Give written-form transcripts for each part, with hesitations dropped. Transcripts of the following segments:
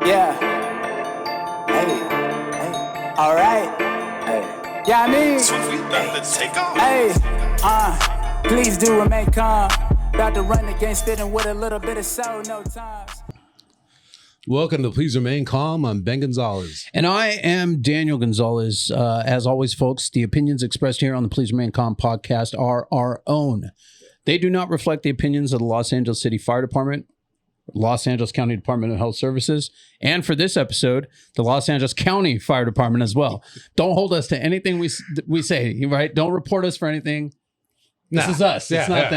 Yeah. Hey. All right. Hey. Yeah, I mean. So we about to take off. Hey. Please do remain calm. About to run against fitting with a little bit of soul, no times. Welcome to Please Remain Calm. I'm Ben Gonzalez. And I am Daniel Gonzalez. As always, folks, the opinions expressed here on the Please Remain Calm podcast are our own. They do not reflect the opinions of the Los Angeles City Fire Department, Los Angeles County Department of Health Services, and for this episode, the Los Angeles County Fire Department as well. Don't hold us to anything we say, right? Don't report us for anything. This is us. It's not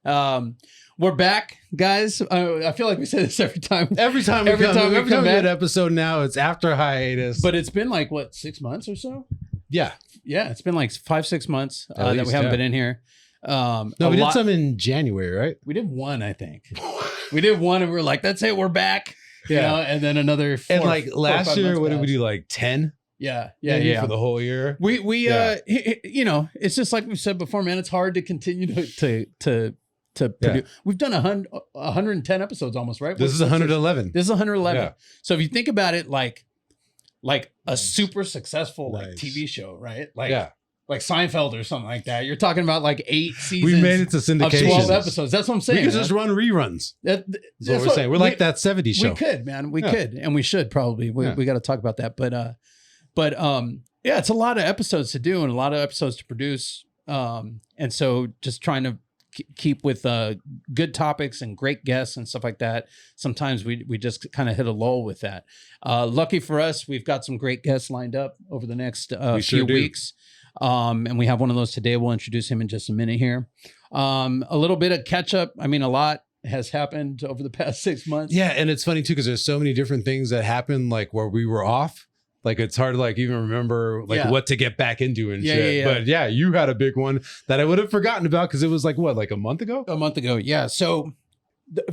them. We're back, guys. I feel like we say this every time. Every time we come to an episode now, it's after hiatus. But it's been like, what, 6 months or so? Yeah. Yeah, it's been like 5-6 months that we haven't been in here. No, we did some in January, right? We did one, I think. We did one and we were like, that's it, we're back. Yeah. You know, and then another 4. And like last year, what did we do? Like 10? Yeah. For the whole year. We you know, it's just like we said before, man, it's hard to continue to produce. We've done 110 episodes almost, right? This is 111. This is 111. Yeah. So if you think about it like a super successful like TV show, right? Like Seinfeld or something like that. You're talking about like 8 seasons. We made it to syndication. Of 12 episodes. That's what I'm saying. We could just run reruns. That's what we're saying. We're like that 70s show. We could, man. We could. And we should probably. We got to talk about that. But yeah, it's a lot of episodes to do and a lot of episodes to produce. And so just trying to keep with good topics and great guests and stuff like that. Sometimes we just kind of hit a lull with that. Lucky for us, we've got some great guests lined up over the next few weeks. And we have one of those today. We'll introduce him in just a minute here. A little bit of catch up. I mean, a lot has happened over the past 6 months. Yeah. And it's funny too, because there's so many different things that happened, like where we were off. Like it's hard to like even remember what to get back into and shit. But yeah, you had a big one that I would have forgotten about because it was like what, like a month ago? A month ago. Yeah. So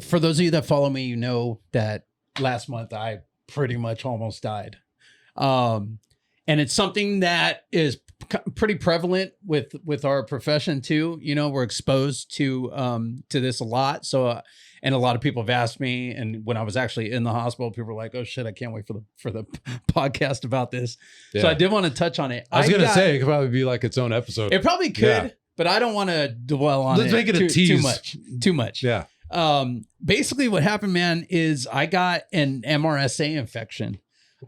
for those of you that follow me, you know that last month I pretty much almost died. And it's something that is pretty prevalent with our profession too. You know, we're exposed to this a lot. So and a lot of people have asked me, and when I was actually in the hospital, people were like, "Oh shit, I can't wait for the podcast about this." Yeah. So I did want to touch on it. I was gonna say it could probably be like its own episode. It probably could, but I don't want to dwell on Let's make it a tease. Too much. Yeah. Basically, what happened, man, is I got an MRSA infection.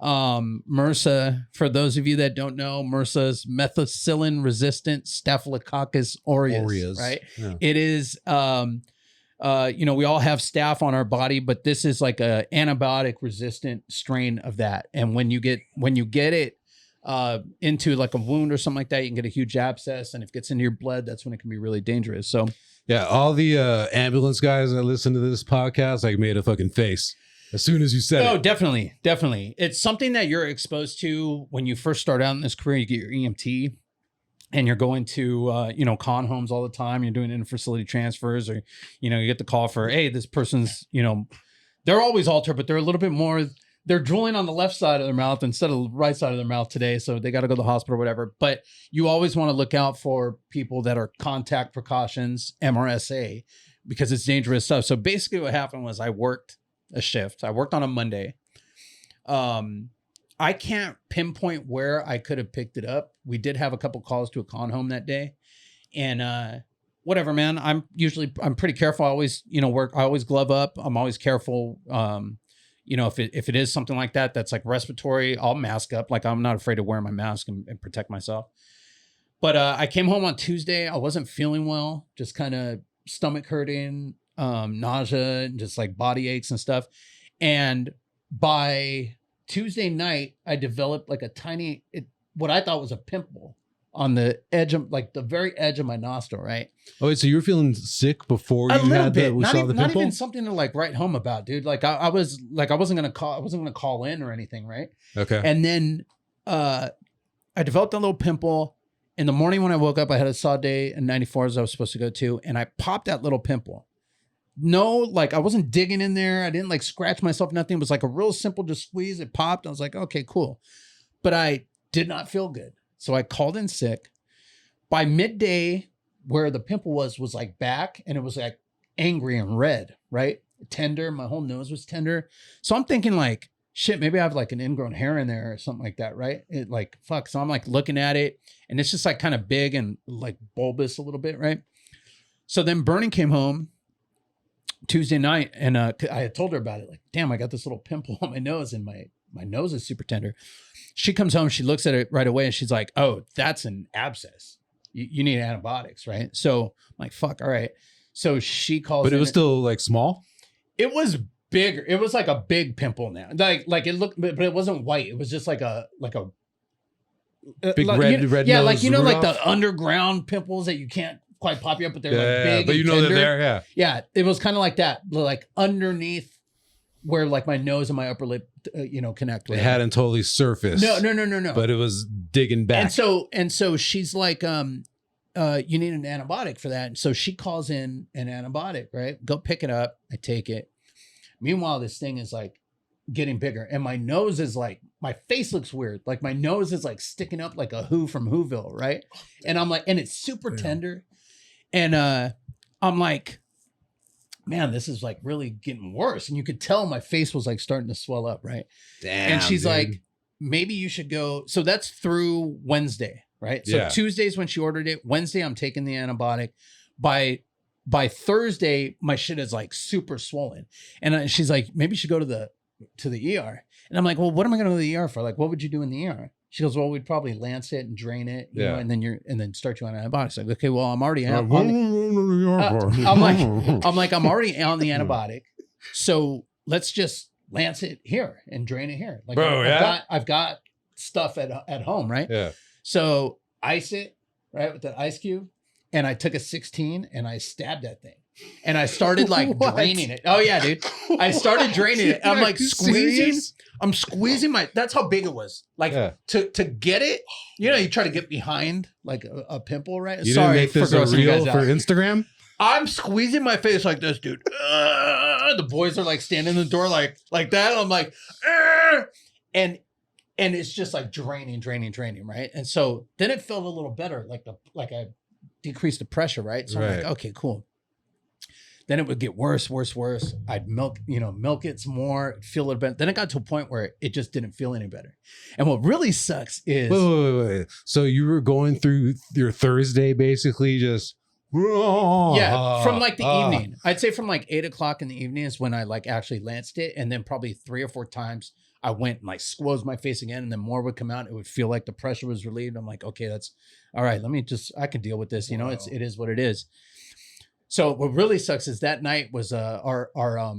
MRSA, for those of you that don't know, MRSA is methicillin resistant Staphylococcus aureus. Right? Yeah. It is you know, we all have staph on our body, but this is like a antibiotic resistant strain of that. And when you get it into like a wound or something like that, you can get a huge abscess, and if it gets into your blood, that's when it can be really dangerous. So yeah, all the ambulance guys that listen to this podcast like made a fucking face as soon as you said it. Oh, definitely. It's something that you're exposed to when you first start out in this career. You get your EMT. And you're going to, you know, con homes all the time. You're doing in-facility transfers, or, you know, you get the call for, hey, this person's, you know, they're always altered, but they're a little bit more, they're drooling on the left side of their mouth instead of the right side of their mouth today. So they got to go to the hospital or whatever. But you always want to look out for people that are contact precautions, MRSA, because it's dangerous stuff. So basically what happened was I worked a shift. I worked on a Monday. I can't pinpoint where I could have picked it up. We did have a couple calls to a con home that day, and whatever, man. I'm pretty careful. I always, you know, I always glove up. I'm always careful. You know, if it is something like that, that's like respiratory, I'll mask up. Like I'm not afraid of wearing my mask and protect myself. But I came home on Tuesday. I wasn't feeling well, just kind of stomach hurting, nausea, and just like body aches and stuff. And by Tuesday night, I developed like a tiny, what I thought was a pimple on the edge of, like the very edge of my nostril, right? Oh, wait, so you were feeling sick before you had the pimple? Not even something to like write home about, dude. Like I was like, I wasn't gonna call in or anything, right? Okay. And then I developed a little pimple. In the morning when I woke up, I had a saw day in 94 as I was supposed to go to, and I popped that little pimple. No, like I wasn't digging in there. I didn't like scratch myself, nothing. It was like a real simple just squeeze. It popped. I was like, okay, cool. But I did not feel good. So I called in sick. By midday, where the pimple was like back, and it was like angry and red, right? Tender. My whole nose was tender. So I'm thinking like, shit, maybe I have like an ingrown hair in there or something like that, right? It like, fuck. So I'm like looking at it and it's just like kind of big and like bulbous a little bit, right? So then Bernie came home Tuesday night and I had told her about it. Like, damn, I got this little pimple on my nose and my nose is super tender. She comes home, she looks at it right away and she's like, oh, that's an abscess. You need antibiotics, right? So I'm like, fuck, all right. So she calls. But it was still like small? It was bigger. It was like a big pimple now. Like it looked, but it wasn't white. It was just like a big like, red yeah, nose like Rudolph? like the underground pimples that you can't quite pop you up, but they're like big. But you know they're there, yeah. Yeah, it was kind of like that, like underneath where like my nose and my upper lip, connect. It hadn't totally surfaced. No. But it was digging back. And so she's like, you need an antibiotic for that. And so she calls in an antibiotic, right? Go pick it up. I take it. Meanwhile, this thing is like getting bigger. And my nose is like, my face looks weird. Like my nose is like sticking up like a Who from Whoville, right? And I'm like, and it's super tender. And I'm like, man, this is like really getting worse. And you could tell my face was like starting to swell up, right? Damn. And she's dude. like, maybe you should go. So that's through Wednesday, right? So Tuesday's when she ordered it. Wednesday, I'm taking the antibiotic. By Thursday, my shit is like super swollen. And she's like, maybe you should go to the ER. And I'm like, well, what am I going to go to the ER for? Like, what would you do in the ER? She goes, well, we'd probably lance it and drain it, you know, and then start you on antibiotics. Like, okay, well, I'm already out. I'm already on the antibiotic. So let's just lance it here and drain it here. Like, I've got stuff at home, right? Yeah. So ice it, right, with the ice cube. And I took a 16 and I stabbed that thing. And I started like draining it. Oh yeah, dude. I started draining it. I'm like squeezing. I'm squeezing that's how big it was. Like to get it, you try to get behind like a pimple, right? You didn't make this a reel for Instagram? I'm squeezing my face like this, dude. The boys are like standing in the door like that. I'm like, and it's just like draining, right? And so then it felt a little better, like I decreased the pressure, right? So I'm like, okay, cool. Then it would get worse. I'd milk it some more, feel a little better. Then it got to a point where it just didn't feel any better. And what really sucks is... Wait. So you were going through your Thursday basically just... Yeah, from like the evening. I'd say from like 8 o'clock in the evening is when I like actually lanced it. And then probably 3 or 4 times I went and like squoze my face again and then more would come out. It would feel like the pressure was relieved. I'm like, okay, that's all right. I can deal with this. You know, it is what it is. So what really sucks is that night was our AO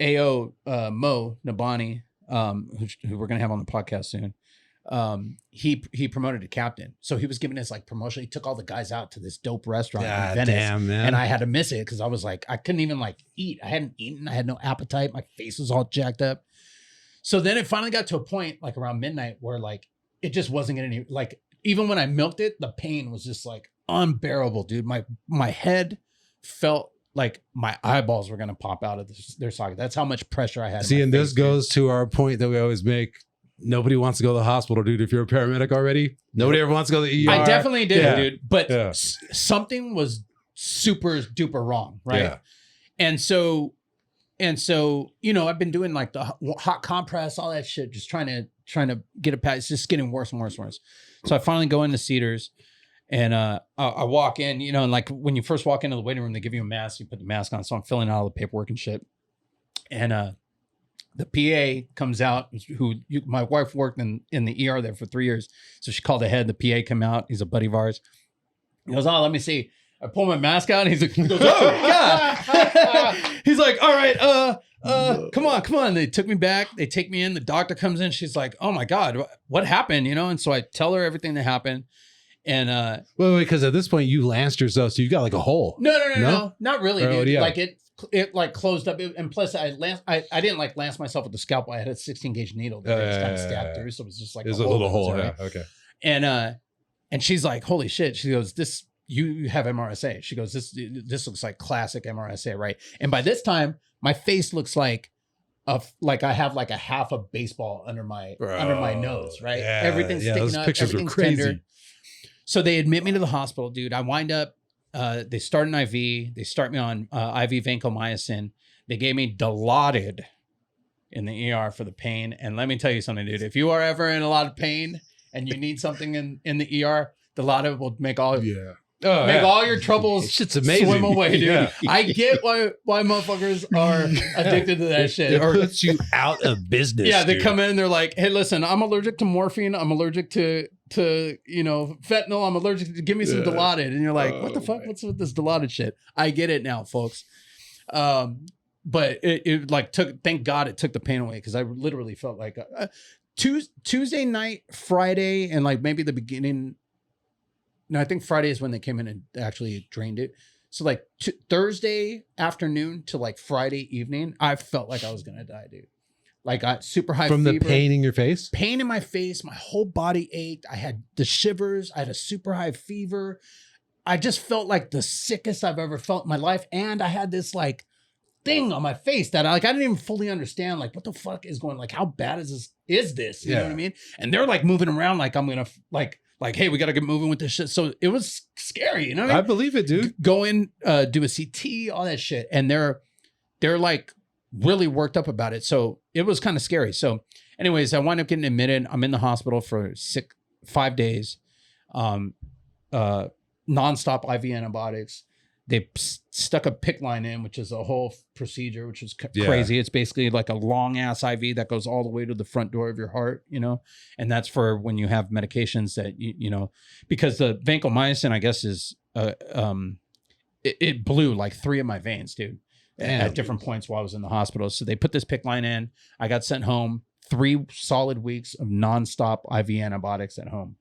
Mo Nabani, who we're gonna have on the podcast soon. He promoted to captain, so he was giving us like promotion. He took all the guys out to this dope restaurant in Venice, damn, man. And I had to miss it because I was like, I couldn't even like eat. I hadn't eaten. I had no appetite. My face was all jacked up. So then it finally got to a point like around midnight where like it just wasn't getting any, like even when I milked it, the pain was just like unbearable, dude. My head felt like my eyeballs were gonna pop out of their socket. That's how much pressure I had. See, and this goes to our point that we always make. Nobody wants to go to the hospital, dude. If you're a paramedic already, nobody ever wants to go to the ER. I definitely did, dude. But something was super duper wrong, right? Yeah. And so, I've been doing like the hot compress, all that shit, just trying to get it past. It's just getting worse and worse and worse. So I finally go into Cedars, and I walk in, and like when you first walk into the waiting room, they give you a mask. You put the mask on. So I'm filling out all the paperwork and shit, and the PA comes out, my wife worked in the ER there for 3 years. So she called ahead. The PA come out. He's a buddy of ours. He goes, oh, let me see. I pull my mask out. And he goes, oh, God. He's like, all right, come on. They took me back. They take me in. The doctor comes in. She's like, oh, my God, what happened? And so I tell her everything that happened. And wait, because at this point you lanced yourself. So you got like a hole. No, not really, dude. Yeah. Like it like closed up, and plus I didn't like lance myself with the scalpel. I had a 16 gauge needle that I just kind of stabbed through, so it was just like there's a little hole. Right? Yeah, okay. And she's like, holy shit. She goes, this, you have MRSA. She goes, this looks like classic MRSA, right? And by this time, my face looks like I have like a half a baseball under my nose, right? Yeah, everything's sticking up. Pictures were crazy. Tender. So they admit me to the hospital, dude. I wind up. They start an IV. They start me on IV vancomycin. They gave me Dilaudid in the ER for the pain. And let me tell you something, dude. If you are ever in a lot of pain and you need something in the ER, Dilaudid will make all all your troubles shit's amazing. Swim away, dude. Yeah. I get why motherfuckers are addicted to that shit. It puts you out of business. Yeah, they dude. come in, they're like, hey, listen, I'm allergic to morphine. I'm allergic to fentanyl. I'm allergic to give me some Dilaudid. And you're like, what the fuck? What's with this Dilaudid shit? I get it now, folks. But it like thank God it took the pain away, because I literally felt like Tuesday night, Friday, and like maybe the beginning. No, I think Friday is when they came in and actually drained it. So like Thursday afternoon to like Friday evening, I felt like I was going to die, dude. Like I super high from fever. the pain in your face? Pain in my face. My whole body ached. I had the shivers. I had a super high fever. I just felt like the sickest I've ever felt in my life. And I had this like thing on my face that I didn't even fully understand. Like, what the fuck is going, like, how bad is this? You know what I mean? And they're like moving around like I'm going to like, hey, we got to get moving with this shit. So it was scary, you know what I mean? I believe it, dude. Go in, do a CT, all that shit. And they're like really worked up about it. So it was kind of scary. So anyways, I wound up getting admitted. I'm in the hospital for 5 days, nonstop IV antibiotics. They stuck a PICC line in, which is a whole procedure, which is crazy. It's basically like a long ass IV that goes all the way to the front door of your heart, you know? And that's for when you have medications that, you know, because the vancomycin, I guess, is, it blew like 3 of my veins, dude, at different points while I was in the hospital. So they put this PICC line in. I got sent home, 3 solid weeks of nonstop IV antibiotics at home.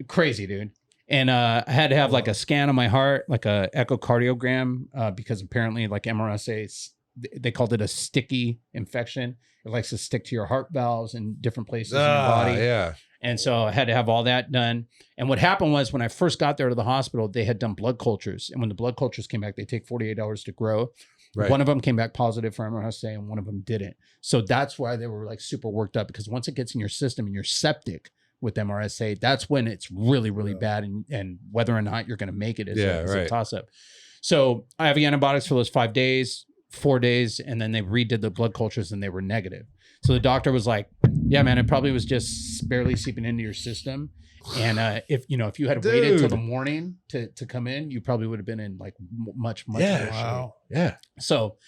Crazy, dude. And I had to have like a scan of my heart, like a echocardiogram, because apparently like MRSA, they called it a sticky infection. It likes to stick to your heart valves and different places in your body. Yeah. And so I had to have all that done. And what happened was when I first got there to the hospital, they had done blood cultures. And when the blood cultures came back, they take 48 hours to grow. Right. One of them came back positive for MRSA and one of them didn't. So that's why they were like super worked up, because once it gets in your system and you're septic with MRSA, that's when it's really, really bad. And whether or not you're going to make it is a toss up. So I have antibiotics for those 5 days, 4 days, and then they redid the blood cultures and they were negative. So the doctor was like, yeah, man, it probably was just barely seeping into your system. And if you had waited till the morning to come in, you probably would have been in like much worse. Wow. Yeah. So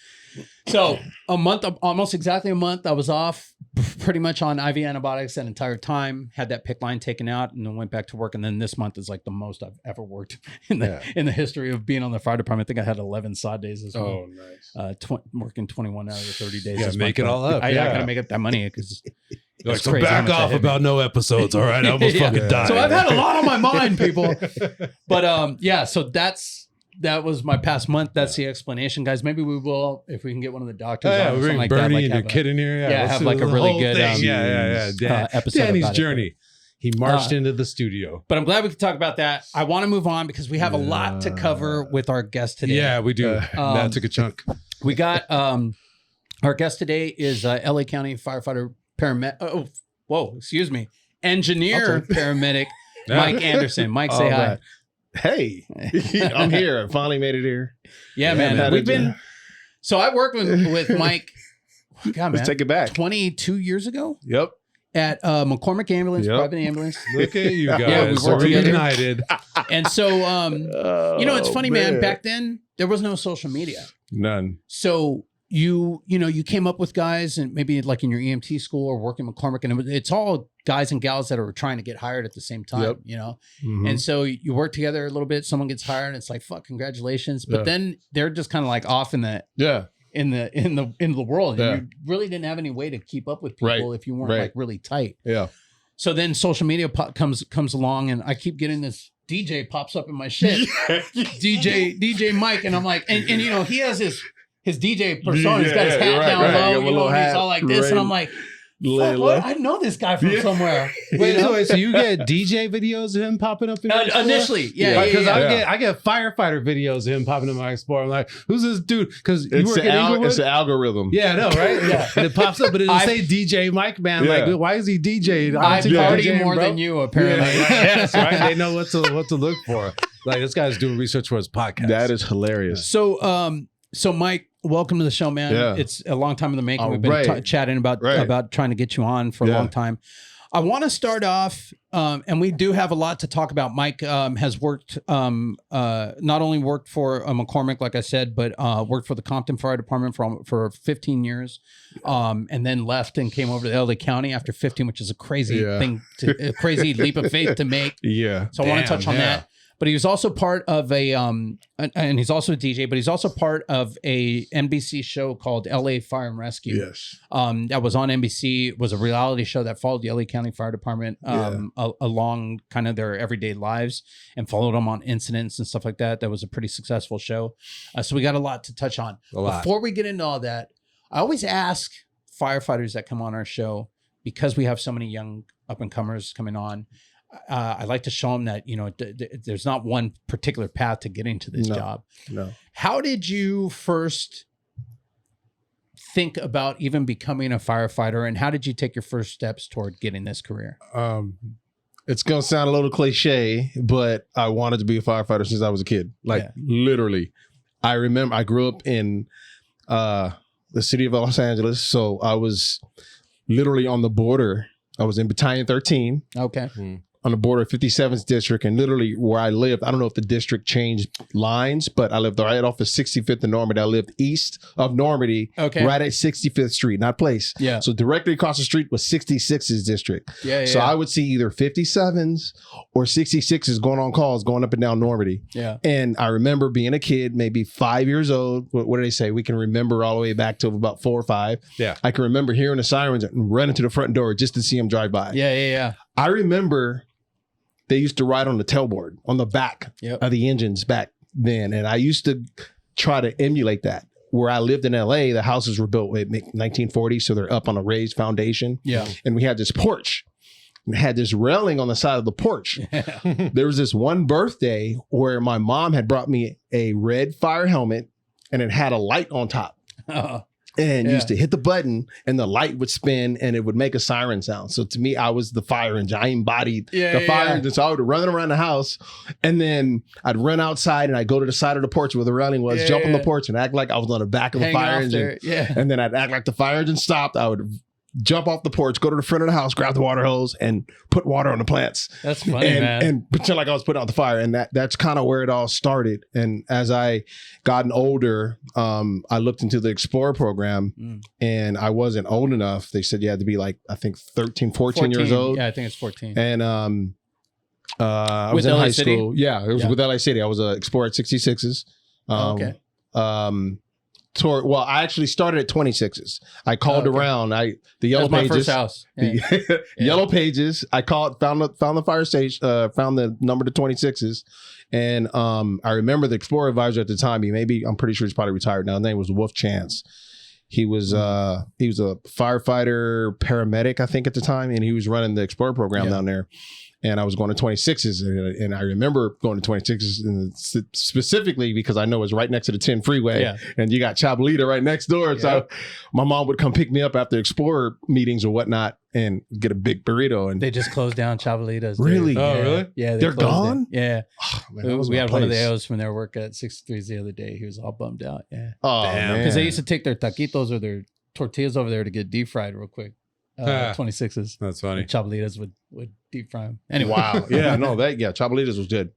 a month, almost exactly a month, I was off pretty much on IV antibiotics that entire time, had that PICC line taken out, and then went back to work. And then this month is like the most I've ever worked in the history of being on the fire department. I think I had 11 sod days this month. Oh, nice. Working 21 out of the 30 days. Yeah, make it all up. I got to make up that money because like, so back off about no episodes. All right. I almost fucking died. So I've had a lot on my mind, people. But so that was my past month. That's the explanation, guys. Maybe we will, if we can get one of the doctors. Yeah, we're like Bernie and your kid in here. Yeah, have like a really good episode. Danny's journey. He marched into the studio. But I'm glad we could talk about that. I want to move on because we have a lot to cover with our guest today. Yeah, we do. That took a chunk. We got our guest today is LA County Firefighter Paramedic. Engineer Paramedic Mike Anderson. Mike, say hi. Right. Hey, I'm here. I finally made it here. Yeah, man. We've been. So I worked with Mike. God, man, let's take it back. 22 years ago. Yep. At McCormick Ambulance, private ambulance. Look at you guys. Yeah, we worked together. United. And so, it's funny, man. Back then, there was no social media. None. So you came up with guys, and maybe like in your EMT school or working McCormick, and it's all guys and gals that are trying to get hired at the same time, Mm-hmm. And so you work together a little bit. Someone gets hired, and it's like, fuck, congratulations. But then they're just kind of like off in the in the world. Yeah. You really didn't have any way to keep up with people if you weren't like really tight. Yeah. So then social media comes along, and I keep getting this DJ pops up in my shit. DJ Mike, and I'm like, and he has his DJ persona. He's got his hat down low, he's all like this, and I'm like, I know this guy from somewhere. Wait, so you get DJ videos of him popping up in your Explorer? Initially, because I get firefighter videos of him popping in my Explorer. I'm like, who's this dude? Because you work at Inglewood? It's an algorithm. Yeah, I know, right? Yeah, and it pops up, but it'll say DJ Mike, man. Like, why is he DJ? I party more than you, apparently. Yes, right. They know what to look for. Like, this guy's doing research for his podcast. That is hilarious. So Mike, welcome to the show, man. Yeah. It's a long time in the making. We've Right. been chatting about trying to get you on for a long time. I want to start off, and we do have a lot to talk about. Mike has worked, not only worked for McCormick, like I said, but worked for the Compton Fire Department for 15 years, and then left and came over to LA County after 15, which is a crazy thing, a crazy leap of faith to make. Yeah. So I want to touch on that. But he was also part of and he's also a DJ, but he's also part of a NBC show called LA Fire and Rescue. Yes. That was on NBC. It was a reality show that followed the LA County Fire Department along kind of their everyday lives and followed them on incidents and stuff like that. That was a pretty successful show. So we got a lot to touch on. Before we get into all that, I always ask firefighters that come on our show, because we have so many young up and comers coming on, I like to show them that, you know, there's not one particular path to getting to this job. No. How did you first think about even becoming a firefighter, and how did you take your first steps toward getting this career? It's going to sound a little cliche, but I wanted to be a firefighter since I was a kid. Like literally. I remember I grew up in the city of Los Angeles. So I was literally on the border. I was in Battalion 13. Okay. On the border of 57th district, and literally where I lived, I don't know if the district changed lines, but I lived right off of 65th and Normandy. I lived east of Normandy, right at 65th Street, not Place. Yeah. So directly across the street was 66's district. Yeah. So I would see either 57s or 66s going on calls going up and down Normandy. Yeah. And I remember being a kid, maybe 5 years old. What do they say? We can remember all the way back to about 4 or 5. Yeah. I can remember hearing the sirens and running to the front door just to see them drive by. Yeah. I remember they used to ride on the tailboard on the back of the engines back then. And I used to try to emulate that. Where I lived in LA, the houses were built in 1940, so they're up on a raised foundation. Yeah. And we had this porch and had this railing on the side of the porch. Yeah. There was this one birthday where my mom had brought me a red fire helmet and it had a light on top. And you used to hit the button and the light would spin and it would make a siren sound. So to me, I was the fire engine. I embodied the fire engine. So I would run around the house and then I'd run outside and I'd go to the side of the porch where the railing was, jump on the porch and act like I was on the back of the fire engine. And then I'd act like the fire engine stopped. I would jump off the porch, go to the front of the house, grab the water hose and put water on the plants. That's funny, man. And pretend like I was putting out the fire. And that's kind of where it all started. And as I gotten older, I looked into the Explorer program and I wasn't old enough. They said you had to be like, I think 13, 14 years old. Yeah, I think it's 14. And I was in high school. Yeah, it was with LA City. I was an Explorer at 66s. Okay. Well, I actually started at 26s. I called around. The Yellow That was Pages. my first house. The Yellow Pages. I called, found the fire station, found the number to 26s, and I remember the Explorer advisor at the time. I'm pretty sure he's probably retired now. His name was Wolf Chance. He was a firefighter, paramedic, I think, at the time, and he was running the Explorer program down there. And I was going to 26s, and I remember going to 26s and specifically because I know it was right next to the 10 freeway, and you got Chabalita right next door. So my mom would come pick me up after Explorer meetings or whatnot and get a big burrito. And they just closed down Chabalitas. Really? Oh, really? Yeah, they're gone. Yeah. Oh, man, we had one of the AOs from their work at 63s the other day. He was all bummed out. Yeah. Oh, damn. Because they used to take their taquitos or their tortillas over there to get deep fried real quick. 26s. That's funny. Chabalitas would deep fry them. Anyway. Wow. Yeah, no, Chabalitas was good.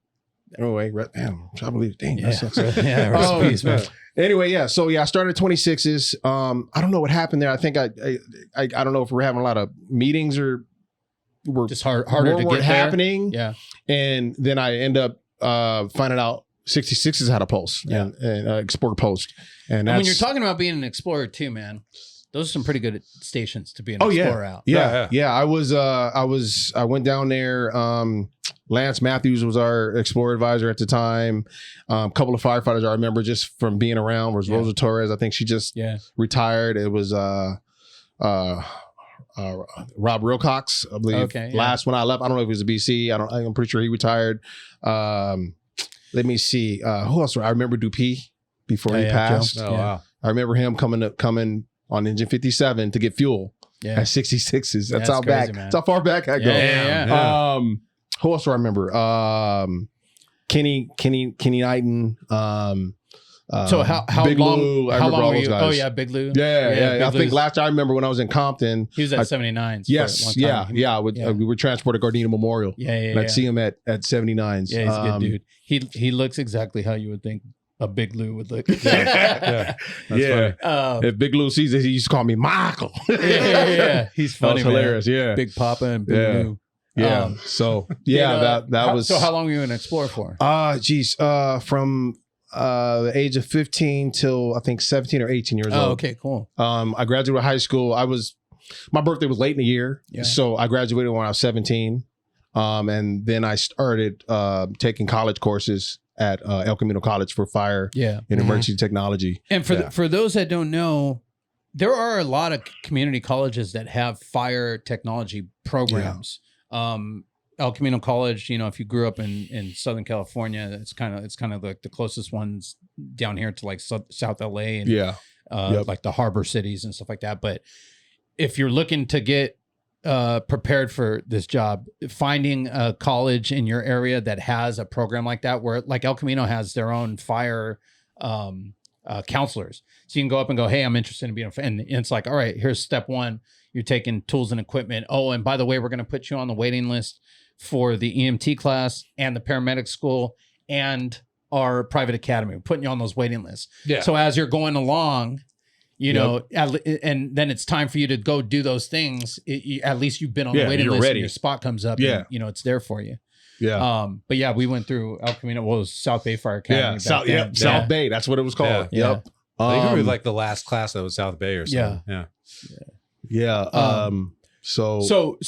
Anyway, damn, Chabalitas, dang, that sucks. Yeah, rest in peace, man. Anyway, so I started at 26s. I don't know what happened there. I think I don't know if we're having a lot of meetings or we're just harder to get happening. There. Yeah. And then I end up finding out 66s had a pulse and Explorer post. And when you're talking about being an Explorer too, man, those are some pretty good stations to be an Explorer out. Yeah. I went down there. Lance Matthews was our Explorer advisor at the time. A couple of firefighters I remember just from being around was Rosa Torres. I think she just retired. It was Rob Wilcox, I believe. Last when I left, I don't know if it was a BC. I'm pretty sure he retired. Let me see. Who else? I remember Dupuy before he passed. Oh wow. I remember him coming on engine 57 to get fuel at 66s. That's how crazy, back. man. That's how far back I go. Yeah. Who else do I remember? Kenny Knighton. So how Big long? Lou, I how remember long all were those you? guys. Oh yeah, Big Lou. Yeah. Big I think Lou's- last I remember when I was in Compton. he was at 79s. Yes, for a long time. yeah. We were transported to Gardena Memorial. Yeah. And I'd see him at 79s. Yeah, he's a good dude. He looks exactly how you would think a Big Lou would look. Yeah. If Big Lou sees it, he used to call me Michael. yeah. He's That funny, was man. hilarious. Yeah. Big Papa and Big Yeah. Lou. Yeah. So yeah, that was. So how long were you in Explorer for? From the age of 15 till I think 17 or 18 years old. Oh, okay, cool. I graduated high school. My birthday was late in the year, so I graduated when I was 17. And then I started taking college courses at El Camino College for fire and emergency technology. And for those that don't know, there are a lot of community colleges that have fire technology programs. El Camino College, if you grew up in Southern California, it's kind of like the closest ones down here to like South LA and like the harbor cities and stuff like that. But if you're looking to get prepared for this job, finding a college in your area that has a program like that, where like El Camino has their own fire counselors, so you can go up and go, hey, I'm interested in being and it's like, all right, here's step one. You're taking tools and equipment. Oh, and by the way, we're going to put you on the waiting list for the EMT class and the paramedic school and our private academy. We're putting you on those waiting lists. Yeah. So as you're going along, and then it's time for you to go do those things. At least you've been on the waiting list and your spot comes up. And, it's there for you. Yeah. But yeah, we went through El Camino. Well, it was South Bay Fire Academy. South Bay. That's what it was called. Yeah. Yep. I think we were like the last class that was South Bay or something. Yeah. So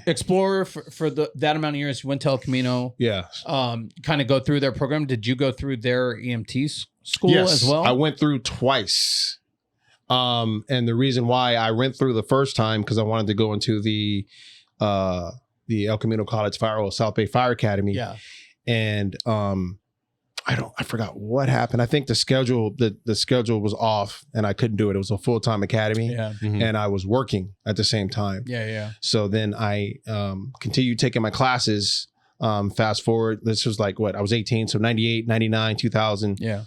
Explorer for that amount of years, you went to El Camino. Yeah. Kind of go through their program. Did you go through their EMT school as well? I went through twice. And the reason why I went through the first time, because I wanted to go into the El Camino College South Bay Fire Academy. Yeah. And I forgot what happened. I think the schedule was off and I couldn't do it. It was a full-time academy and I was working at the same time. Yeah. So then I continued taking my classes. Fast forward, this was like I was 18, so 98, 99, 2000. Yeah.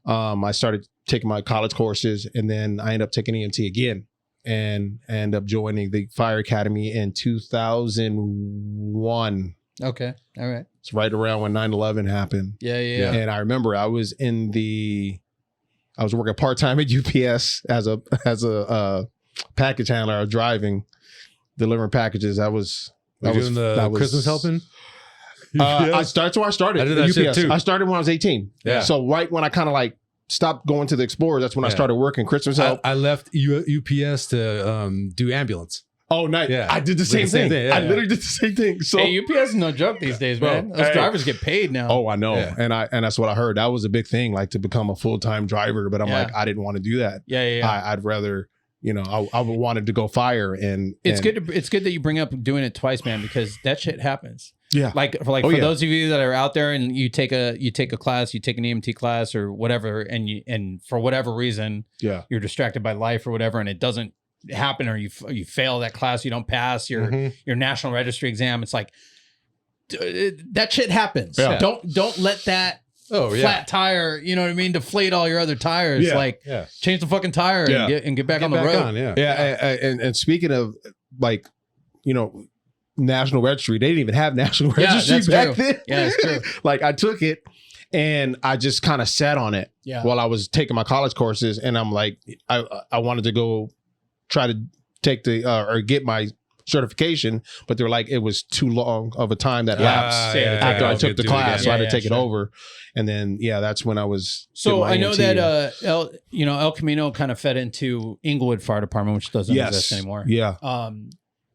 I started taking my college courses and then I ended up taking EMT again and end up joining the fire academy in 2001. Okay. All right. It's right around when 9/11 happened. Yeah. And I remember I was working part-time at UPS as a package handler. I was delivering packages. That was doing the Christmas helping. That's where I started. I did that shit too. I started when I was 18. Yeah. So right when I kind of like stopped going to the Explorer, that's when I started working Christmas help. I left UPS to do ambulance. Oh, nice. Yeah. I did the same thing. I literally did the same thing. So hey, UPS is no joke these days, man. Those drivers get paid now. Oh, I know. Yeah. And that's what I heard. That was a big thing, like to become a full-time driver. But I'm like, I didn't want to do that. Yeah. I'd rather, I wanted to go fire and it's good that you bring up doing it twice, man, because that shit happens. Yeah. For those of you that are out there and you take a class, you take an EMT class or whatever, and for whatever reason, you're distracted by life or whatever, and it doesn't happen, or you fail that class, you don't pass your national registry exam. It's like that shit happens. Yeah. Don't let that flat tire, you know what I mean, deflate all your other tires. Change the fucking tire and get back on the road. And speaking of national registry, they didn't even have national registry back then. Yeah, that's true. I took it and I just kind of sat on it while I was taking my college courses, and I'm like, I wanted to go try to take or get my certification, but they're like, it was too long of a time that lapsed after I took the class, so I had to take it over. And then that's when I was. So I know that El Camino kind of fed into Inglewood Fire Department, which doesn't exist anymore. Yeah.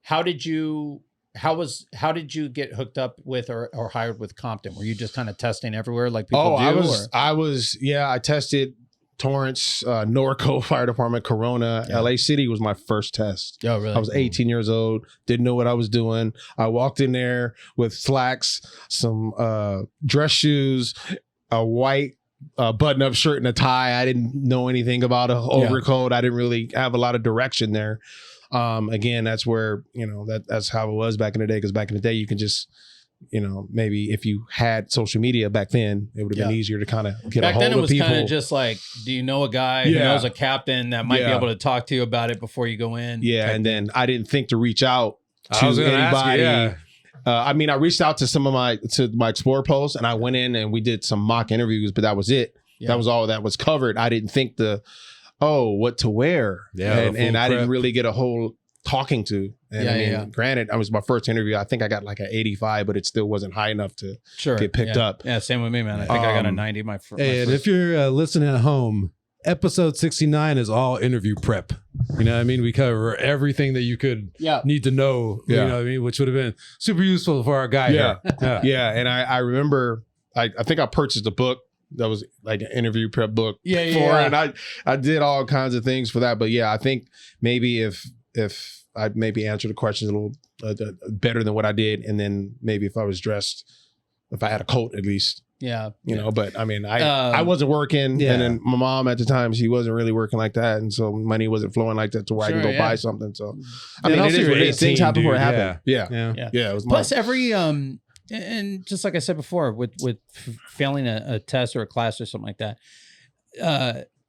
How did you get hooked up with or hired with Compton? Were you just kind of testing everywhere like people do? I tested Torrance, Norco Fire Department, Corona, LA City was my first test. Oh, really? I was 18 years old, didn't know what I was doing. I walked in there with slacks, some dress shoes, a white button-up shirt and a tie. I didn't know anything about an overcoat. I didn't really have a lot of direction there. Again, that's where, that's how it was back in the day, because back in the day, you can just maybe if you had social media back then, it would have been easier to kind of get back a hold then. It of was people. kind of just like, do you know a guy who knows a captain that might be able to talk to you about it before you go in? Yeah, and then I didn't think to reach out to anybody. Ask you, I mean, I reached out to some of my Explorer posts, and I went in and we did some mock interviews, but that was it. Yeah. That was all that was covered. I didn't think what to wear. Yeah, and I didn't really get a whole talking to. And granted, I was my first interview. I think I got like an 85, but it still wasn't high enough to get picked up. Yeah, same with me, man. I think I got a 90. My first. And if you're listening at home, episode 69 is all interview prep. You know what I mean? We cover everything that you could need to know. You know what I mean? Which would have been super useful for our guy here. Yeah. And I remember, I think I purchased a book that was like an interview prep book. And I did all kinds of things for that. But yeah, I think maybe if I maybe answered the questions a little better than what I did, and then maybe if I was dressed, if I had a coat at least. You know, but I mean, I wasn't working, and then my mom at the time, she wasn't really working like that, and so money wasn't flowing like that to where I can go buy something. So, I mean, it is what it is. Things happen before it happened. Yeah. It was plus every and just like I said before, with failing a test or a class or something like that,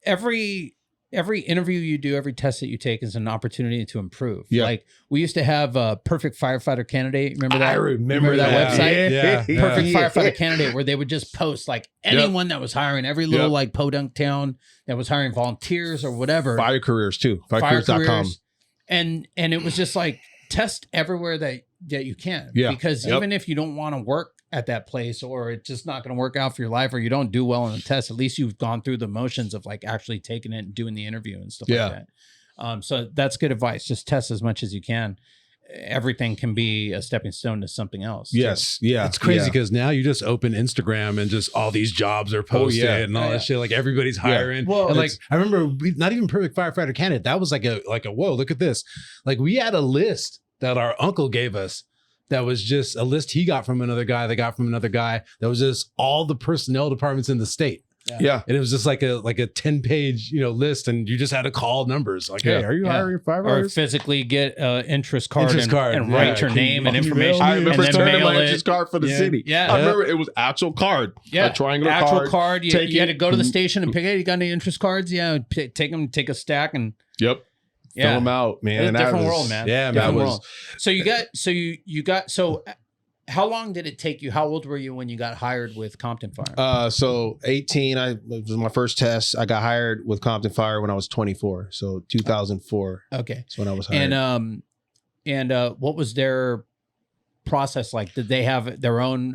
every interview you do, every test that you take is an opportunity to improve. Like we used to have a Perfect Firefighter Candidate. Remember that? I remember that website? Perfect Firefighter Candidate, where they would just post like anyone that was hiring, every little like podunk town that was hiring volunteers or whatever. Fire careers too. Firecareers.com. And it was just like test everywhere that you can. Because even if you don't want to work at that place, or it's just not going to work out for your life, or you don't do well on the test, at least you've gone through the motions of like actually taking it and doing the interview and stuff like that. So that's good advice. Just test as much as you can. Everything can be a stepping stone to something else. It's crazy because now you just open Instagram and just all these jobs are posted and all that shit. Like everybody's hiring. Well, and like I remember, not even Perfect Firefighter Candidate. That was like a whoa, look at this. Like we had a list that our uncle gave us. That was just a list he got from another guy. They got from another guy. That was just all the personnel departments in the state. And it was just like a 10-page list, and you just had to call numbers like, hey, are you hiring firefighters? Or physically get an interest card and write your name and information. I remember turning my it. interest card for the city. I remember it was actual card. A triangular actual card. You had to go to the station and pick it. You got any interest cards? Take a stack and fill them out, man. It's a different world, man. Yeah, different world. So you got how long did it take you? How old were you when you got hired with Compton Fire? So 18, it was my first test. I got hired with Compton Fire when I was 24. So 2004. Okay. That's when I was hired. And what was their process like? Did they have their own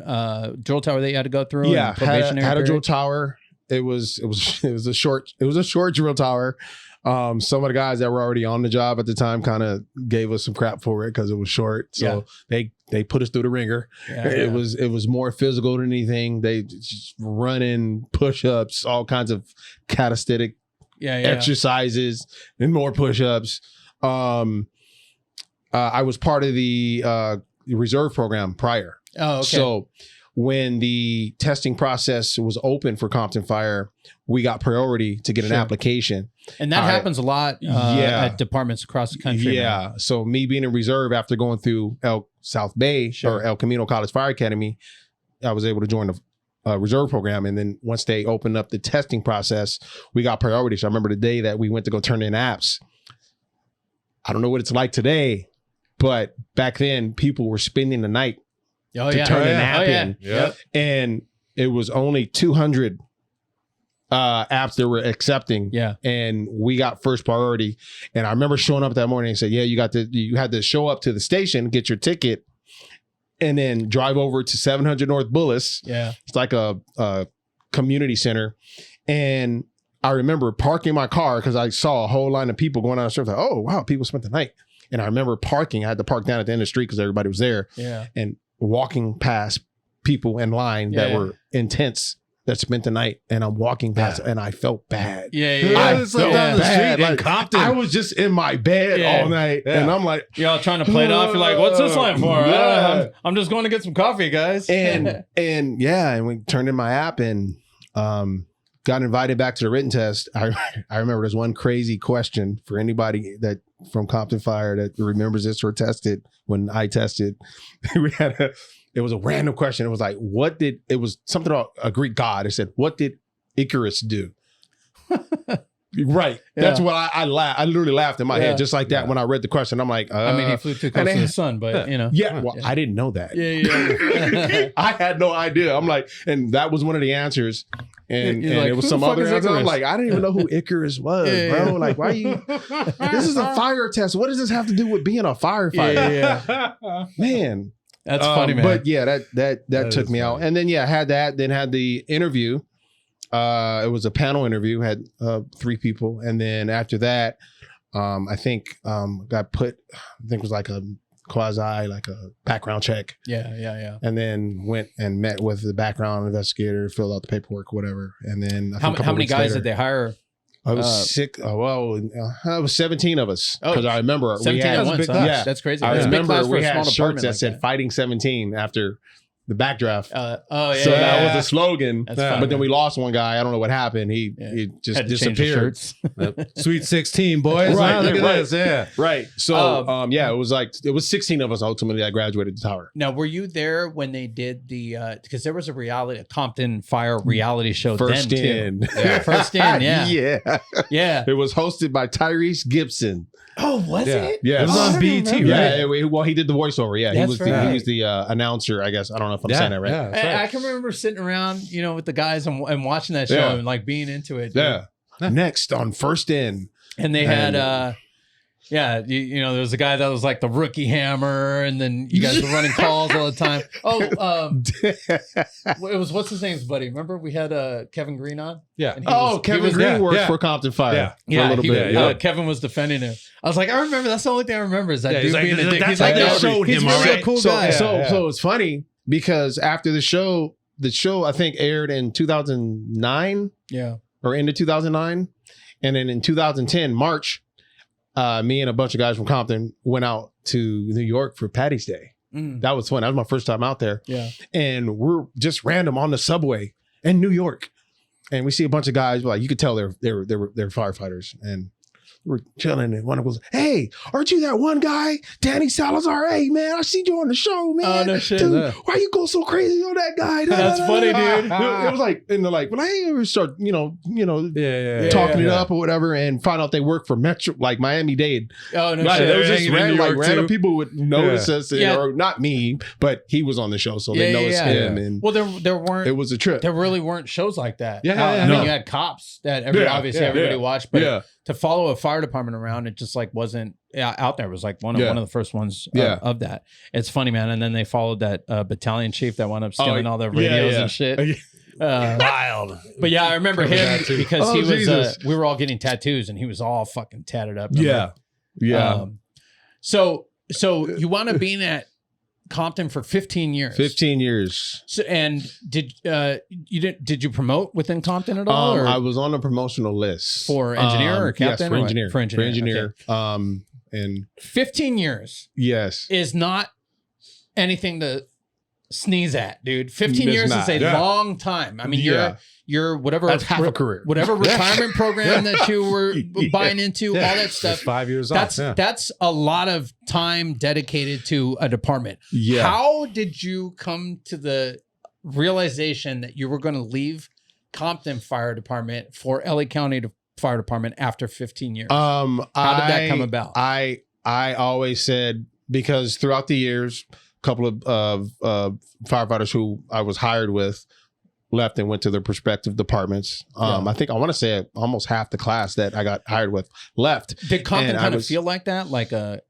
drill tower that you had to go through? Yeah, had a drill tower. It was a short drill tower. Some of the guys that were already on the job at the time kind of gave us some crap for it because it was short. So they put us through the ringer. It was more physical than anything. They just running push-ups, all kinds of calisthenic exercises and more push-ups. I was part of the reserve program prior. Oh, okay. So when the testing process was open for Compton Fire, we got priority to get an application. And that happens a lot at departments across the country. Man. So me being in reserve after going through South Bay or El Camino College Fire Academy, I was able to join the reserve program. And then once they opened up the testing process, we got priority. So I remember the day that we went to go turn in apps. I don't know what it's like today, but back then people were spending the night to turn an app in. And it was only 200 apps that were accepting. And we got first priority. And I remember showing up that morning and said, you had to show up to the station, get your ticket, and then drive over to 700 North Bullis. It's like a community center. And I remember parking my car because I saw a whole line of people going on the street. Like, oh, wow, people spent the night. And I remember parking. I had to park down at the end of the street because everybody was there. And walking past people in line that were intense that spent the night, and I'm walking past and I felt bad. I felt bad. Like, Compton. I was just in my bed all night, and I'm like, y'all trying to play it off. You're like, what's this line for? I'm just going to get some coffee, guys. And we turned in my app and got invited back to the written test. I remember there's one crazy question for anybody that from Compton Fire that remembers this or tested when I tested. it was a random question. It was like, it was something about a Greek god. It said, what did Icarus do? Right. That's what I laughed. I literally laughed in my head just like that when I read the question. I'm like, I mean, he flew too close to the sun, but you know. Yeah. Well, I didn't know that. Yeah. I had no idea. I'm like, and that was one of the answers. And like, it was some other answer. I'm like, I didn't even know who Icarus was, bro. Like, why you? This is a fire test. What does this have to do with being a firefighter? Man. That's funny, man. But yeah, that took me out. And then had that, then had the interview. It was a panel interview, had 3 people. And then after that, I think got put, I think it was like a quasi, like a background check. Yeah. And then went and met with the background investigator, filled out the paperwork, whatever. And then how many guys did they hire? I was sick. It was 17 of us. Because I remember 17 at once. Yeah, that's crazy. I remember we had shirts department that said "Fighting 17" after the backdraft. So that was the slogan. That's fun, but then we lost one guy. I don't know what happened. He just had to change the disappeared. shirts. Sweet 16, boys. Right, Look at right. this. Yeah. Right. So it was 16 of us ultimately that graduated the tower. Now, were you there when they did the because there was a Compton Fire reality show First then in. too. Yeah, First in, yeah. It was hosted by Tyrese Gibson. Oh, was it? Yeah, it was on BET, right? Yeah, well, he did the voiceover. Yeah, he was the announcer. I guess I don't know if I'm saying that right. Yeah, I can remember sitting around, with the guys and watching that show and like being into it. Yeah. Next on First In, and they had there was a guy that was like the rookie hammer, and then you guys were running calls all the time. It was what's his name's buddy? Remember we had Kevin Green on? Yeah. Kevin Green worked for Compton Fire for a little bit. Kevin was defending him. I was like, I remember. That's the only thing I remember is that dude being a dick. He's like, they showed him, all right? Cool guy. So it's funny because after the show I think aired in 2009. Yeah. Or into 2009, and then in 2010 March. Me and a bunch of guys from Compton went out to New York for Patty's Day. That was fun. That was my first time out there. Yeah. And we're just random on the subway in New York. And we see a bunch of guys, like you could tell they're firefighters. And we're chilling and one of them goes, "Hey, aren't you that one guy, Danny Salazar? Hey man, I seen you on the show, man. Oh, no shit. Dude, why you go so crazy on that guy?" That's funny, dude. It was like, and they're like, "Well, hey," we start, talking talking it up or whatever, and find out they work for Metro, like Miami-Dade. Oh no Right, shit. it was just random too. people would notice us, or not me, but he was on the show, so they noticed him. And there weren't. It was a trip. There really weren't shows like that. Yeah. I mean, you had Cops that everybody watched, but to follow a fire department around, it just like wasn't out there. It was like one of the first ones of that. It's funny, man. And then they followed that battalion chief that wound up stealing all the radios and shit. Wild. But yeah, I remember him because he was. We were all getting tattoos, and he was all fucking tatted up. So you wound up being at Compton for 15 years. 15 years. So, and did you promote within Compton at all? Or? I was on a promotional list For engineer or captain? Yes, for engineer. For engineer. Okay. And 15 years. Yes. Is not anything to sneeze at, dude. 15 years is a long time. I mean, you're whatever. That's half a career. Whatever retirement program that you were buying into, all that stuff. Just 5 years off. That's a lot of time dedicated to a department. Yeah. How did you come to the realization that you were going to leave Compton Fire Department for LA County Fire Department after 15 years? How did that come about? I always said, because throughout the years, a couple of firefighters who I was hired with left and went to their respective departments. I think I want to say almost half the class that I got hired with left. Did Compton kind of feel like that? Like a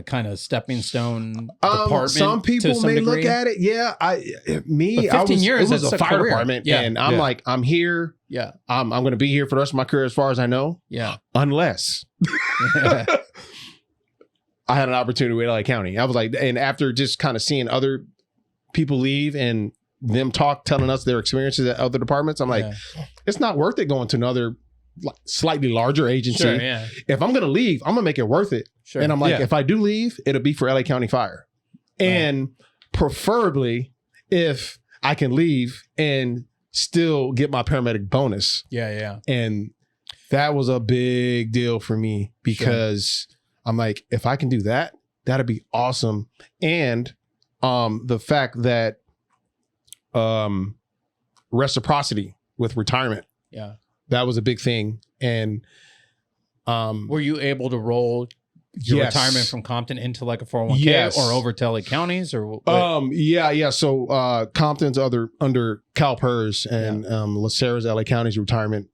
kind of stepping stone department? Some people may look at it. Yeah. But 15 years as a fire career. department. Yeah. And I'm like, I'm here. Yeah. I'm going to be here for the rest of my career as far as I know. Yeah. Unless I had an opportunity with LA County. I was like, and after just kind of seeing other people leave and them telling us their experiences at other departments, I'm like, it's not worth it going to another slightly larger agency. Sure, yeah. If I'm going to leave, I'm going to make it worth it. Sure. And I'm like, if I do leave, it'll be for LA County Fire. And preferably if I can leave and still get my paramedic bonus. Yeah. And that was a big deal for me because I'm like, if I can do that, that'd be awesome. And the fact that reciprocity with retirement. Yeah. That was a big thing. And were you able to roll your retirement from Compton into like a 401k or over to LA counties or what? Yeah. So Compton's under CalPERS and LACera's LA County's retirement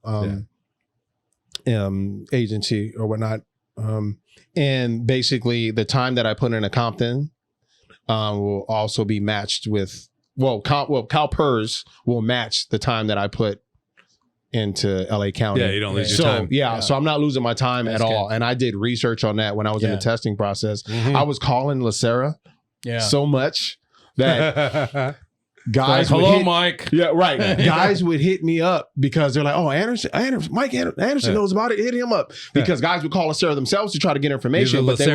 agency or whatnot. And basically the time that I put in a Compton will also be matched with CalPERS will match the time that I put into LA County. Yeah, you don't lose your time. So I'm not losing my time at all. And I did research on that when I was in the testing process. I was calling LACera so much that guys Mike. Yeah, right. Guys would hit me up because they're like, oh, Mike Anderson knows about it. Hit him up. Because guys would call LACera themselves to try to get information, but they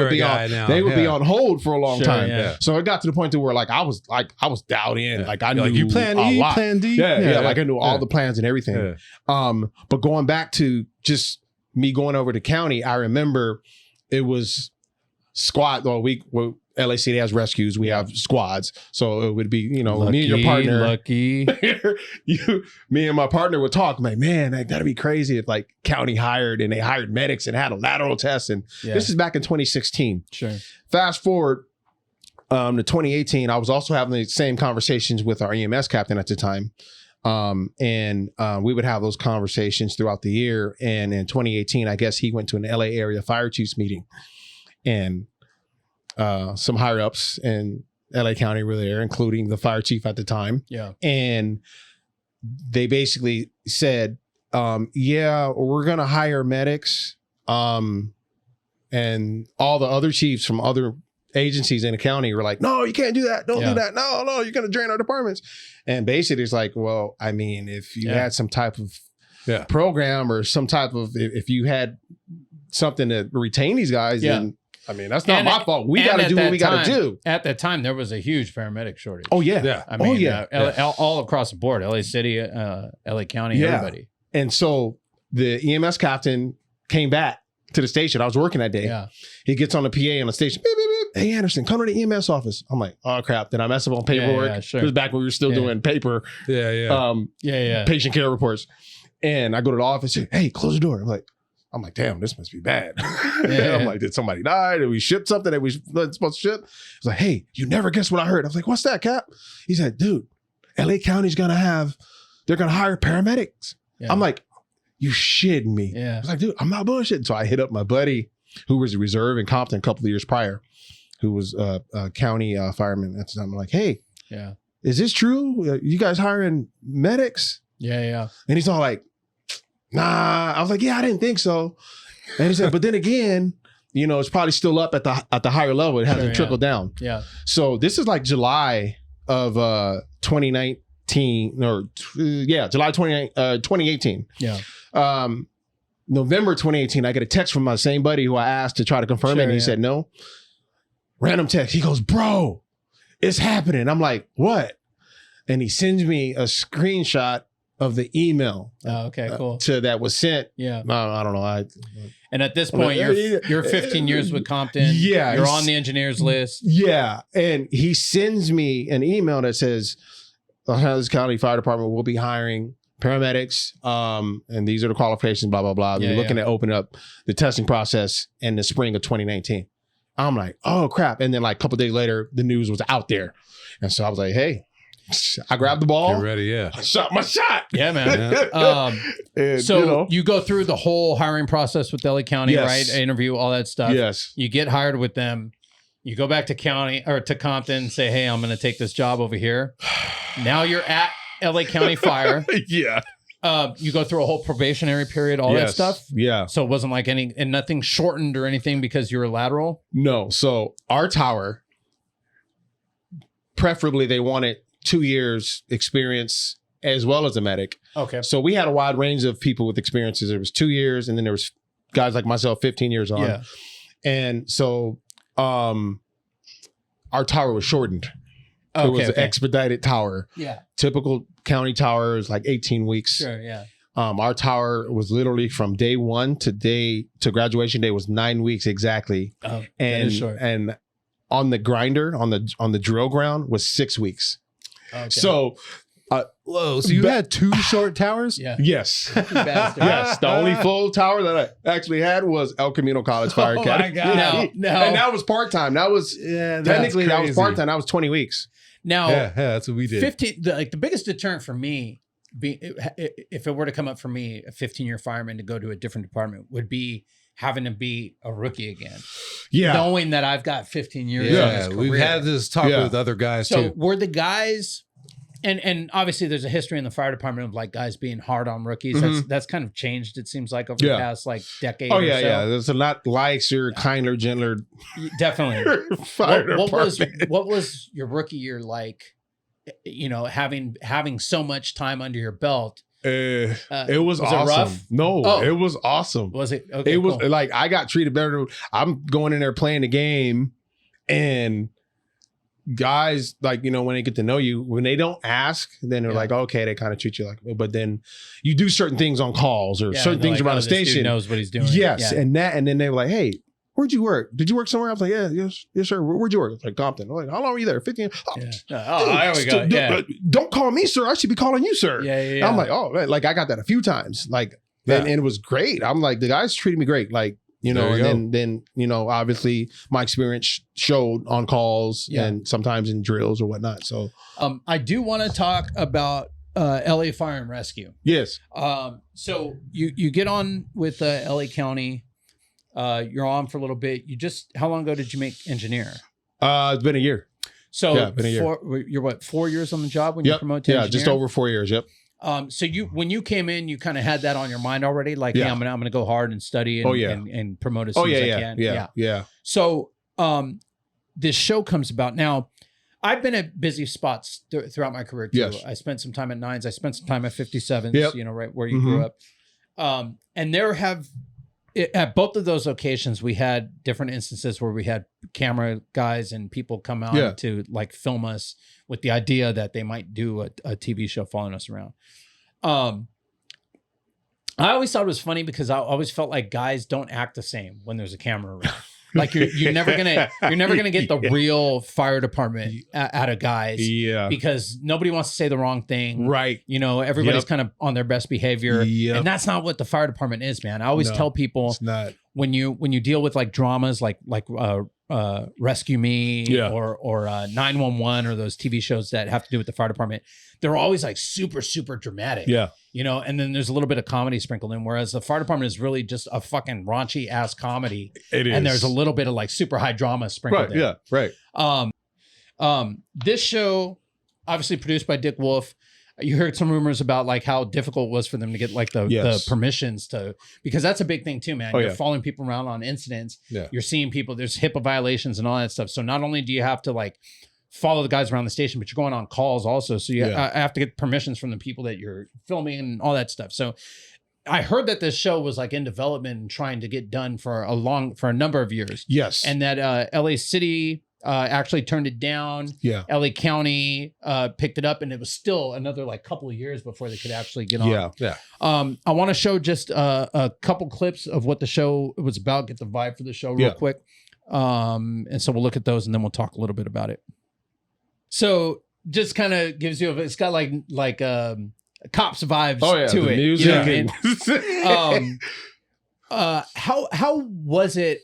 would be on hold for a long time. Yeah. So it got to the point to where I was dialed in. Like I knew you plan E, lot. plan D. Yeah, like I knew all the plans and everything. But going back to just me going over to county, I remember it was squad. LACD has rescues. We have squads. So it would be, me and your partner. Me and my partner would talk. I'm like, man, that'd be crazy if like county hired and they hired medics and had a lateral test. And this is back in 2016. Sure. Fast forward to 2018. I was also having the same conversations with our EMS captain at the time. And we would have those conversations throughout the year. And in 2018, I guess he went to an LA area fire chiefs meeting and some higher ups in LA County were there, including the fire chief at the time. Yeah. And they basically said, we're going to hire medics. And all the other chiefs from other agencies in the county were like, no, you can't do that. Don't do that. No, you're going to drain our departments. And basically it's like, well, I mean, if you had some type of program or some type of, if you had something to retain these guys, then I mean, that's not my fault. We got to do what we got to do. At that time, there was a huge paramedic shortage. Oh, yeah. I mean, all across the board, LA City, LA County, everybody. And so the EMS captain came back to the station. I was working that day. Yeah. He gets on the PA on the station. Beep, beep, beep. Hey, Anderson, come to the EMS office. I'm like, oh, crap. Did I mess up on paperwork? Yeah, sure. It was back when we were still doing paper. Patient care reports. And I go to the office. Hey, close the door. I'm like, damn, this must be bad. I'm like, did somebody die? Did we ship something that we weren't supposed to ship? He's like, hey, you never guess what I heard. I was like, what's that, Cap? He said, dude, LA County's they're going to hire paramedics. Yeah. I'm like, you shitting me. Yeah. I was like, dude, I'm not bullshitting. So I hit up my buddy who was a reserve in Compton a couple of years prior, who was a county fireman at the time. I'm like, hey, is this true? You guys hiring medics? Yeah. And he's all like, nah. I was like, yeah, I didn't think so. And he said, but then again, it's probably still up at the higher level. It hasn't trickled down. Yeah. So this is like July of 2019 July 2018. Yeah. November 2018, I get a text from my same buddy who I asked to try to confirm it. And he said, no. Random text. He goes, bro, it's happening. I'm like, what? And he sends me a screenshot of the email. Oh, okay, cool. That was sent. Yeah. I don't know. And at this point, you're 15 years with Compton. Yeah. You're on the engineers list. Yeah. And he sends me an email that says, the County Fire Department will be hiring paramedics. And these are the qualifications, blah, blah, blah. We're looking to open up the testing process in the spring of 2019. I'm like, oh, crap. And then like a couple of days later, the news was out there. And so I was like, hey, I grabbed the ball. Get ready, I shot my shot. Yeah, man. And, so you go through the whole hiring process with LA County, right? Interview, all that stuff. Yes. You get hired with them. You go back to county or to Compton, say, hey, I'm going to take this job over here. Now you're at LA County Fire. Yeah. You go through a whole probationary period, all that stuff. Yeah. So it wasn't like nothing shortened or anything because you were lateral? No. So our tower, preferably they wanted 2 years experience as well as a medic. Okay. So we had a wide range of people with experiences. There was 2 years and then there was guys like myself, 15 years on. Yeah. And so our tower was shortened. It was an expedited tower. Yeah. Typical county tower is like 18 weeks. Sure, yeah. Our tower was literally from day one to graduation day was 9 weeks exactly. Oh, and that is short. And on the grinder on the drill ground was 6 weeks. Okay. So whoa, so you had 2 short towers? Yeah. yes. Bastard. Yes, the only full tower that I actually had was El Camino College Fire Oh Academy. my God. No. And that was part-time. That was technically that was part-time. That was 20 weeks. Now, Yeah, that's what we did. 15. The biggest deterrent for me, if it were to come up for me, a 15-year fireman to go to a different department, would be having to be a rookie again. Yeah. Knowing that I've got 15 years. in Yeah, this we've career. had this talk with other guys So too. were the guys, and obviously there's a history in the fire department of like guys being hard on rookies. Mhm. That's kind of changed. It seems like over the past like decade. Oh or yeah, so. yeah. There's a lot nicer, kinder, gentler Definitely. fire what department. was your rookie year like? You know, having so much time under your belt. It was awesome. It rough? No, Oh. it was awesome. Was it? Okay, It was cool. like I got treated better. I'm going in there playing the game, and guys, like, you know, when they get to know you, when they don't ask, then they're like, okay, they kind of treat you like, but then you do certain things on calls or Yeah, certain they're things like, around oh, the this dude station. knows what he's doing. Yes, Yeah. and then they were like, hey, where'd you work? Did you work somewhere? I was like, yes, sir. Where'd you work? It's like Compton. I'm like, how long were you there? 15. Oh, Yeah. dude, there we go. Yeah. Don't call me sir. I should be calling you sir. Yeah. I'm like, oh, man. Like I got that a few times. Like, Yeah. and it was great. I'm like, the guys treated me great. Like, you know, There you and then, you know, obviously my experience showed on calls and sometimes in drills or whatnot. So, I do want to talk about LA Fire and Rescue. yes. So you get on with LA County. You're on for a little bit. How long ago did you make engineer? It's been a year. So Yeah, been a year. You're what, 4 years on the job when you promote to Yeah, engineer? just over 4 years. Yep. So when you came in, you kind of had that on your mind already, like, Yeah. hey, I'm gonna go hard and study and, and promote as soon as I can. Yeah. So this show comes about. Now, I've been at busy spots throughout my career too. Yes. I spent some time at 9s. I spent some time at 57s, Yep. you know, right where you grew up. And at both of those locations, we had different instances where we had camera guys and people come out to like film us with the idea that they might do a TV show following us around. I always thought it was funny because I always felt like guys don't act the same when there's a camera around. Like you're never gonna get the real fire department out of guys, because nobody wants to say the wrong thing, Right. You know, everybody's kind of on their best behavior, and that's not what the fire department is, man. I always tell people It's not. when you deal with like dramas like Rescue Me or 911 or those TV shows that have to do with the fire department, they're always like super, super dramatic. Yeah. You know, and then there's a little bit of comedy sprinkled in, whereas the fire department is really just a fucking raunchy ass comedy. It is. And there's a little bit of like super high drama sprinkled Right. in. Yeah. Right. This show, obviously produced by Dick Wolf. You heard some rumors about like how difficult it was for them to get like the permissions to, because that's a big thing too, man. You're following people around on incidents. Yeah. You're seeing people, there's HIPAA violations and all that stuff. So not only do you have to like follow the guys around the station, but you're going on calls also. So you have to get permissions from the people that you're filming and all that stuff. So I heard that this show was like in development and trying to get done for a number of years. Yes. And that LA City actually turned it down. Yeah. LA County picked it up, and it was still another like couple of years before they could actually get on. Yeah. I want to show just a couple clips of what the show was about, get the vibe for the show real quick. And so we'll look at those and then we'll talk a little bit about it. So just kind of gives you it's got like cops vibes to the it. music. You know what I mean? How was it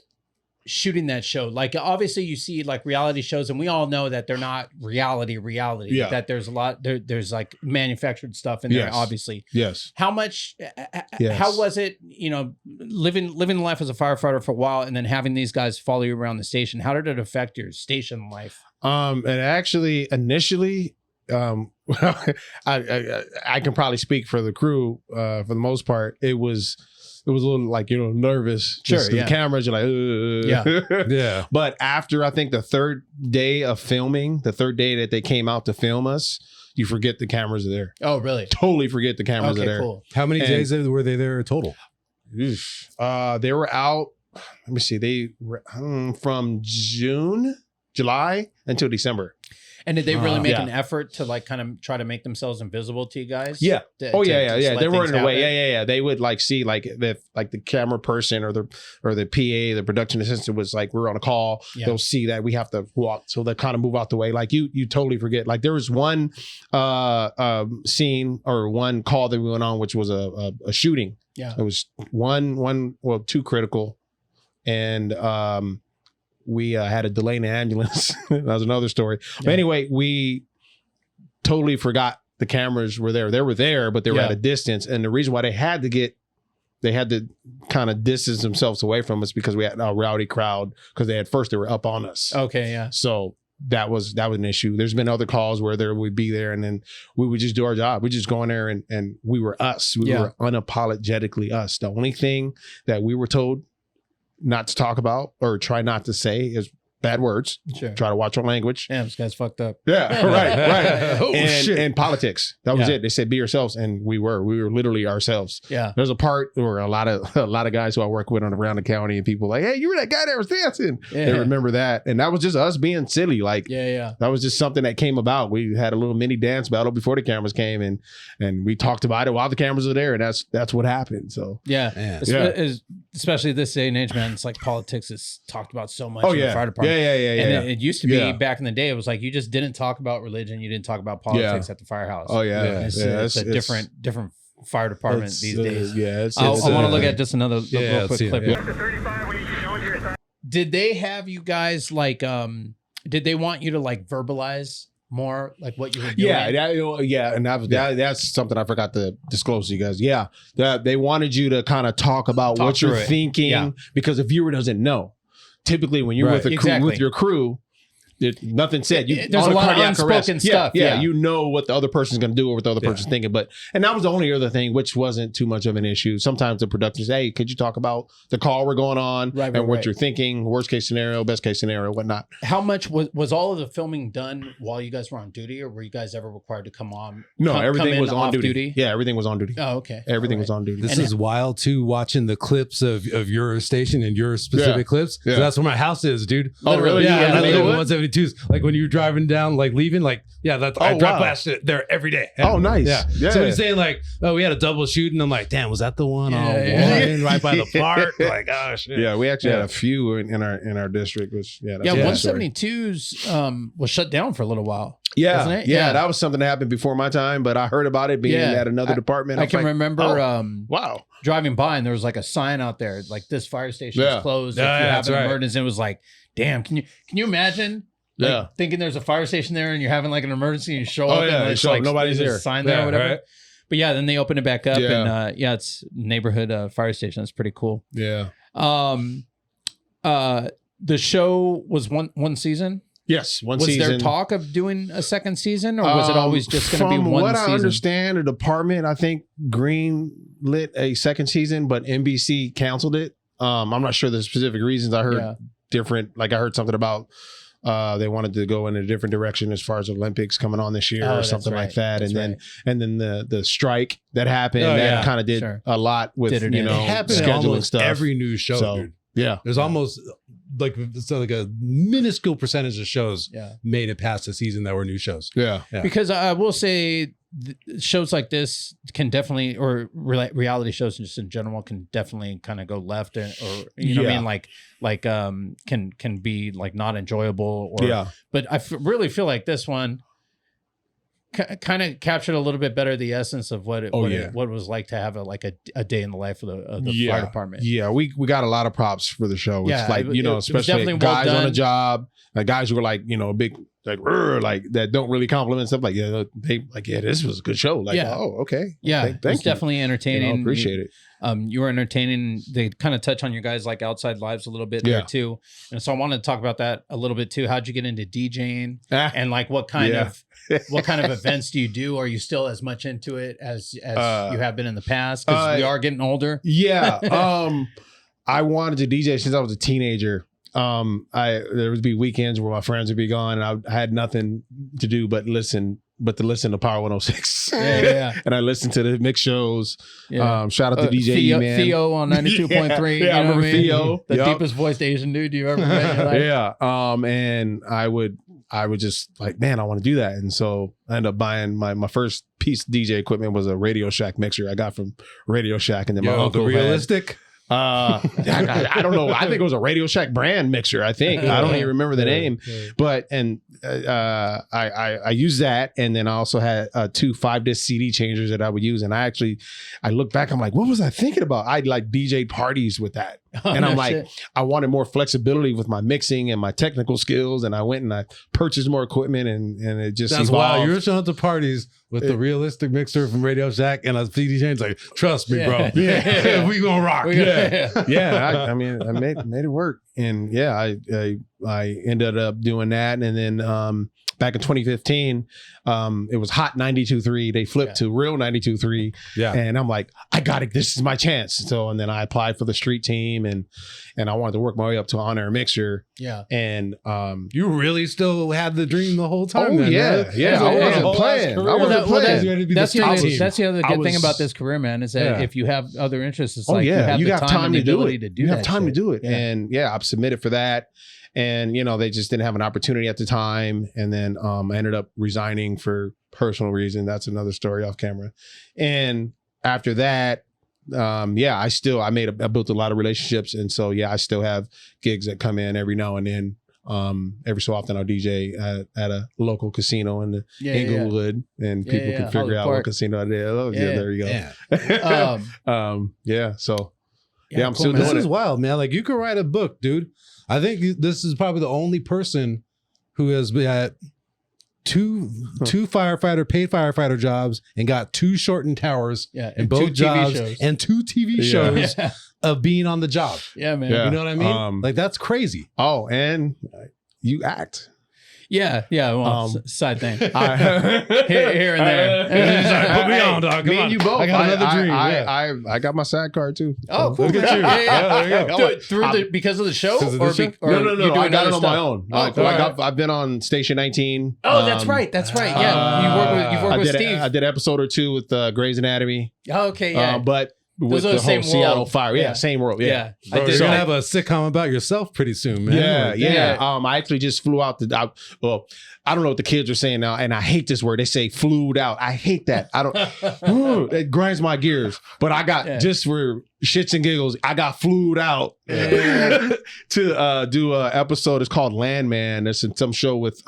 shooting that show? Like, obviously you see like reality shows, and we all know that they're not reality, that there's a lot there's like manufactured stuff in there, obviously. Yes. How much how was it, you know, living the life as a firefighter for a while and then having these guys follow you around the station? How did it affect your station life? And actually initially, I can probably speak for the crew, for the most part. It was a little like, you know, nervous. Just the cameras, you're like, Yeah. But after I think the third day of filming, the third day that they came out to film us, you forget the cameras are there. Oh, really? Totally forget the cameras are there. Cool. How many days were they there total? They were out. Let me see. They were from July until December. And did they really make an effort to like kind of try to make themselves invisible to you guys? Yeah. Yeah. They were in a way. Yeah. They would like see like the camera person or the PA, the production assistant was like, we're on a call. Yeah. They'll see that we have to walk. So they kind of move out the way. Like you totally forget. Like there was one scene or one call that we went on, which was a shooting. Yeah. It was two critical. And we had a delay in the ambulance. That was another story. Yeah. But anyway, we totally forgot the cameras were there. They were there, but they were at a distance. And the reason why they had to kind of distance themselves away from us because we had a rowdy crowd because they were up on us. Okay, yeah. So that was an issue. There's been other calls where there would be there and then we would just do our job. We just go in there and we were us. We were unapologetically us. The only thing that we were told not to talk about or try not to say is bad words. Sure. Try to watch our language. Damn, this guy's fucked up. Yeah, right. Oh, shit. And politics. That was it. They said be yourselves, and we were literally ourselves. Yeah. There's a part where a lot of guys who I work with around the county, and people like, hey, you were that guy that was dancing. Yeah. They remember that, and that was just us being silly. Like, that was just something that came about. We had a little mini dance battle before the cameras came, and we talked about it while the cameras were there, and that's what happened. So especially this day and age, man. It's like politics is talked about so much in the fire department. And it used to be back in the day, it was like you just didn't talk about religion, you didn't talk about politics at the firehouse. Oh yeah, it's a different fire department these days. Yeah, I want to look at just another real quick clip. Did they have you guys like? Did they want you to like verbalize more like what you were doing? And that's something I forgot to disclose to you guys. Yeah, that they wanted you to kind of talk about what you're thinking because the viewer doesn't know. Typically, when you're with a crew, with your crew, nothing said. There's a lot of unspoken stuff. Yeah, you know what the other person's going to do or what the other person's thinking. And that was the only other thing, which wasn't too much of an issue. Sometimes the production says, hey, could you talk about the call we're going on and what you're thinking, worst case scenario, best case scenario, whatnot. How much was all of the filming done while you guys were on duty, or were you guys ever required to come on? No, everything was on duty. Yeah, everything was on duty. Oh, okay. Everything was on duty. This is wild too, watching the clips of your station and your specific clips. Yeah. So that's where my house is, dude. Oh, really? Yeah, I live in 172s. Like when you driving down, like leaving, like I drive past it there every day. Oh, nice. Yeah. So he's saying like, oh, we had a double shoot, and I'm like, damn, was that the one on one right by the park? Like, oh shit. Yeah, we actually had a few in our district. Which 172s was shut down for a little while. Yeah, wasn't it? Yeah, that was something that happened before my time, but I heard about it being at another department. I can remember driving by, and there was like a sign out there, like this fire station is closed. If you have an emergency, it was like, damn, can you imagine? Like, thinking there's a fire station there and you're having like an emergency and you show up and it's like nobody's there, sign there or whatever. Right. But then they open it back up and it's neighborhood fire station. That's pretty cool. Yeah. The show was one season. Yes, one season. Was there talk of doing a second season, or was it always just going to be one season? From what I understand, the department, I think, green lit a second season, but NBC canceled it. I'm not sure the specific reasons. I heard different, like I heard something about they wanted to go in a different direction as far as Olympics coming on this year or something like that. And then the strike that happened, that kind of did a lot with, scheduling stuff. Every new show, dude. Yeah. There's almost like a minuscule percentage of shows made it past the season that were new shows. Yeah. Because I will say shows like this can definitely, or reality shows just in general can definitely kind of go left, or you know what I mean, like can be like not enjoyable, or but I really feel like this one kind of captured a little bit better the essence of what it was like to have a day in the life of the fire department. Yeah, we got a lot of props for the show. It's like, especially guys on the job, like guys who were like, big like that don't really compliment stuff. Like, this was a good show. Like, oh, okay. Yeah, thank it's you. definitely entertaining. Appreciate it. You were entertaining. They kind of touch on your guys' like outside lives a little bit there too. And so I wanted to talk about that a little bit too. How'd you get into DJing and like what kind of events do you do? Are you still as much into it as you have been in the past? Because we are getting older. Yeah. I wanted to DJ since I was a teenager. There would be weekends where my friends would be gone and I had nothing to do but to listen to Power 106. And I listened to the mix shows. Shout out to DJ Theo, man. Theo on 92.3. I remember Theo. The deepest voiced Asian dude you ever met in your life. And I would I was just like, man, I want to do that. And so I ended up buying my first piece of DJ equipment was a Radio Shack mixer I got from Radio Shack. And then my uncle the realistic. I don't know. I think it was a Radio Shack brand mixer. I think I don't even remember the name, but I used that, and then I also had 2 5-disc CD changers that I would use. And I look back, I'm like, what was I thinking about? I like DJ parties with that, and I'm like, I wanted more flexibility with my mixing and my technical skills, and I went and I purchased more equipment, and it just that's evolved. wow. You were showing up to parties with the realistic mixer from Radio Shack and a CD change. Like, trust me, bro. Yeah, we gonna rock. I mean, I made it work, and I ended up doing that, and then back in 2015, it was hot 92.3. They flipped to real 92.3, and I'm like, I got it. This is my chance. So, and then I applied for the street team, and I wanted to work my way up to on-air mixer. Yeah, and you really still had the dream the whole time. Oh then, yeah, right? yeah. I wasn't playing. That's the other good thing about this career, man, is that if you have other interests, it's like you have the time and ability to do that. You have time to do it, and I've submitted for that. And, they just didn't have an opportunity at the time. And then I ended up resigning for personal reason. That's another story off camera. And after that, I built a lot of relationships. And so, I still have gigs that come in every now and then. Every so often I'll DJ at a local casino in the Inglewood, and people can figure out what casino it is. Oh, there you go. So I'm still doing it. This is wild, man. Like, you could write a book, dude. I think this is probably the only person who has been at two paid firefighter jobs and got 2 shortened towers in both jobs and 2 TV shows of being on the job. Yeah, man. You know what I mean? Like, that's crazy. Oh, and you act. Yeah. Well, side thing. Here and there. Put me on, dog. Me and you both. I got another dream. I got my SAG card too. Oh, cool. Look at you. There you go. Because of the show? No. I got it on my own. I've been on Station 19. Oh, that's right. Yeah, you've worked with Steve. I did an episode or 2 with Grey's Anatomy. Oh, okay. Yeah. But with the whole Seattle fire. Same world. Yeah. Bro, you're gonna have a sitcom about yourself pretty soon, man. Yeah. I actually just flew out I don't know what the kids are saying now, and I hate this word. They say flued out. I hate that. I don't it grinds my gears. But I got just for shits and giggles, I got flued out to do an episode. It's called Landman. There's some show with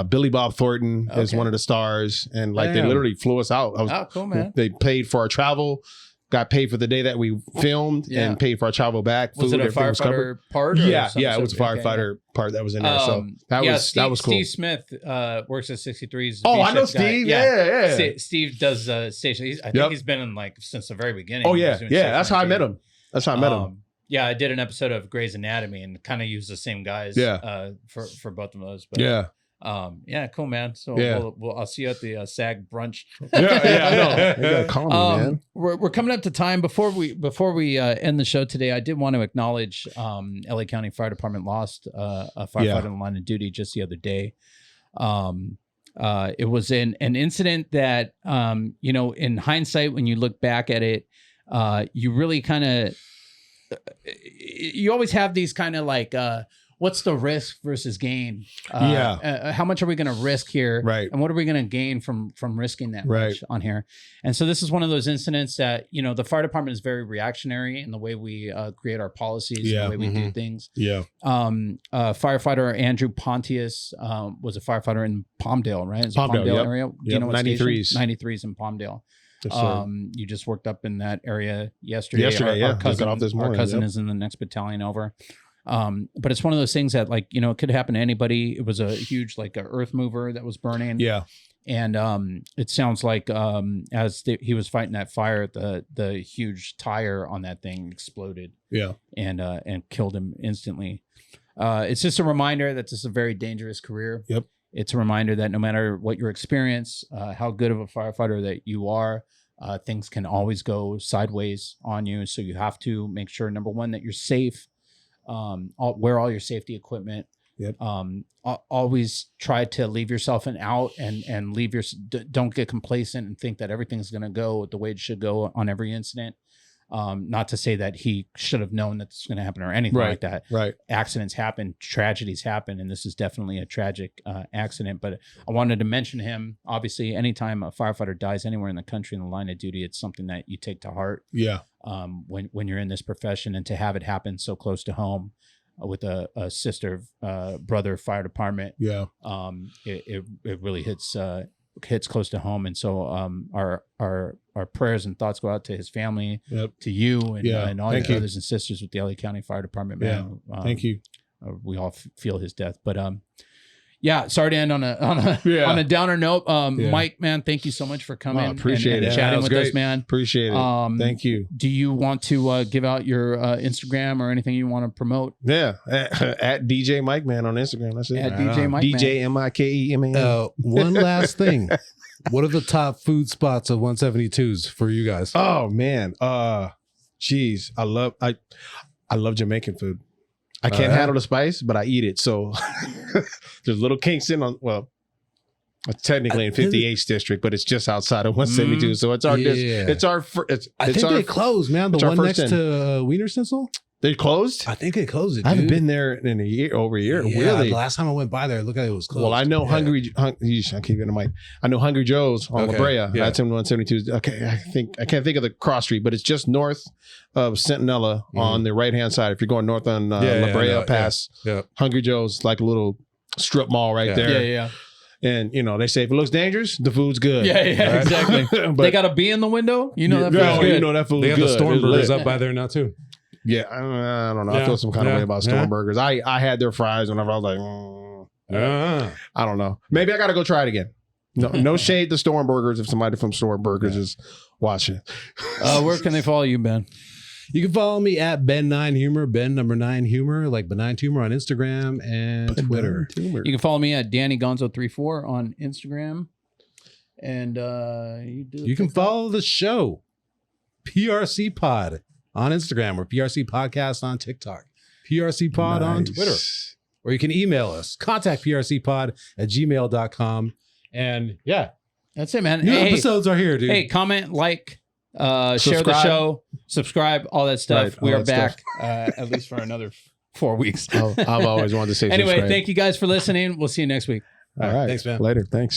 Billy Bob Thornton is one of the stars, and they literally flew us out. Cool, man. They paid for our travel, got paid for the day that we filmed, and paid for our travel back. Was it a firefighter part? Yeah, it was a firefighter part that was in there. So that was cool. Steve Smith works at 63's. Oh, I know Steve. Yeah. Steve does station. I think he's been in since the very beginning. Oh yeah, that's how I met him. Yeah, I did an episode of Grey's Anatomy and kind of used the same guys. For both of those. But cool, man. So I'll see you at the SAG brunch. I know. You gotta call me, man. We're coming up to time. Before we end the show today, I did want to acknowledge LA County Fire Department lost a firefighter in the line of duty just the other day. It was an incident that in hindsight, when you look back at it, you really kind of you always have these kind of what's the risk versus gain? How much are we going to risk here? Right. And what are we going to gain from risking that much on here? And so this is one of those incidents that, the fire department is very reactionary in the way we create our policies, the way we do things. Yeah. Firefighter Andrew Pontius was a firefighter in Palmdale, right? It's Palmdale area. Do you know what 93s. Station? 93s in Palmdale. You just worked up in that area yesterday. Our cousin is in the next battalion over. But it's one of those things that it could happen to anybody. It was a huge a earth mover that was burning. Yeah. And it sounds like he was fighting that fire, the huge tire on that thing exploded. Yeah. And killed him instantly. It's just a reminder that this is a very dangerous career. Yep. It's a reminder that no matter what your experience, how good of a firefighter that you are, things can always go sideways on you. So you have to make sure, number one, that you're safe. Wear all your safety equipment. Yep. Always try to leave yourself an out and don't get complacent and think that everything's going to go the way it should go on every incident. Not to say that he should have known that this was going to happen or anything like that. Right. Accidents happen, tragedies happen, and this is definitely a tragic accident. But I wanted to mention him. Obviously, anytime a firefighter dies anywhere in the country in the line of duty, it's something that you take to heart. Yeah. When you're in this profession, and to have it happen so close to home with a sister, brother, fire department. Yeah. It really hits close to home, and so our prayers and thoughts go out to his family, to you, and all your brothers and sisters with the LA County Fire Department. Man, thank you. We all feel his death, but sorry to end on a downer note. Mike, man, thank you so much for coming. Appreciate and it. chatting with us, man. Appreciate it. Thank you. Do you want to give out your Instagram or anything you want to promote? Yeah, at DJ Mike Man on Instagram. That's it. At DJ Mike DJ MikeMan. One last thing. What are the top food spots of 172s for you guys? Oh man, geez, I love Jamaican food. I can't handle the spice, but I eat it. So there's Little Kingston technically in 58th district, but it's just outside of 172. So it's our I think they closed, man. The one next to Wiener Schnitzel. They closed? I think they closed it. I haven't been there in over a year. Yeah, really? The last time I went by there, look at it was closed. Well, I know I keep getting the mic. I know Hungry Joe's on La Brea. That's in 172. Okay, I can't think of the cross street, but it's just north of Centinela on the right hand side. If you're going north on La Brea Pass, Hungry Joe's, like a little strip mall right there. Yeah. And they say if it looks dangerous, the food's good. Yeah, exactly. But they got a bee in the window. You know that food's good. You know that food's good. They got the Storm Burgers up by there now too. Yeah, I don't know. I feel some kind of way about Storm Burgers. I had their fries whenever I was like, I don't know. Maybe I got to go try it again. No shade to Storm Burgers if somebody from Storm Burgers is watching. Where can they follow you, Ben? You can follow me at Ben9Humor, Ben_9Humor, like benign humor on Instagram and Twitter. You can follow me at DannyGonzo34 on Instagram. And you can follow the show, PRC Pod, on Instagram, or PRC Podcast on TikTok, PRC Pod on Twitter, or you can email us, contact prcpod@gmail.com. And that's it, man. New episodes are here, dude. Hey, comment, like, share the show, subscribe, all that stuff. We are back at least for another 4 weeks. I've always wanted to say anyway, subscribe. thank you guys for listening. We'll see you next week. All right. Thanks, man. Later. Thanks.